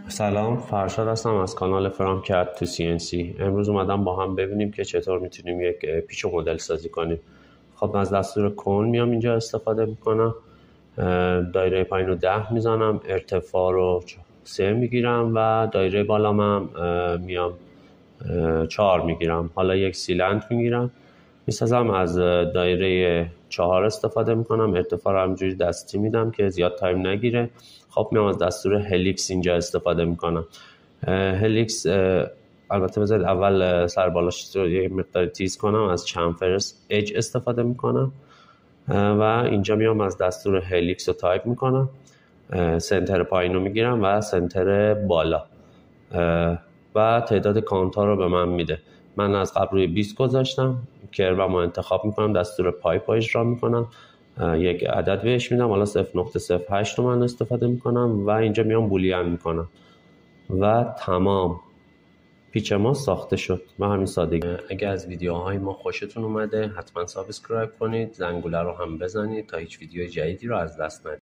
سلام، فرشاد هستم از کانال فرام کد تو CNC. امروز اومدم با هم ببینیم که چطور میتونیم یک پیچ و مدل سازی کنیم. خب از دستور کن میام اینجا استفاده میکنم. دایره پایین رو 10 میزنم، ارتفاع رو 3 میگیرم و دایره بالام میام 4 میگیرم. حالا یک سیلند میگیرم میسازم، از دایره 4 استفاده میکنم، ارتفاع رو همجوری دستی میدم که زیاد تایم نگیره. خب میام از دستور هلیکس اینجا استفاده میکنم. هلیکس البته بذارید اول سر بالاش رو یه مقدار تیز کنم، از چمفرس اج استفاده میکنم و اینجا میام از دستور هلیکس رو تایپ میکنم، سنتر پایین رو میگیرم و سنتر بالا و تعداد کانت‌ها رو به من میده. من از قبل روی 20 گذاشتم، کروم رو انتخاب میکنم، دستور پایپ رو اجرا میکنم، یک عدد بهش میدم، حالا 0.08 رو من استفاده میکنم و اینجا میام بولیان میکنم و تمام. پیچ ما ساخته شد به همین سادگی. اگر از ویدیوهای ما خوشتون اومده حتما سابسکرایب کنید، زنگوله رو هم بزنید تا هیچ ویدیو جدیدی رو از دست ندید.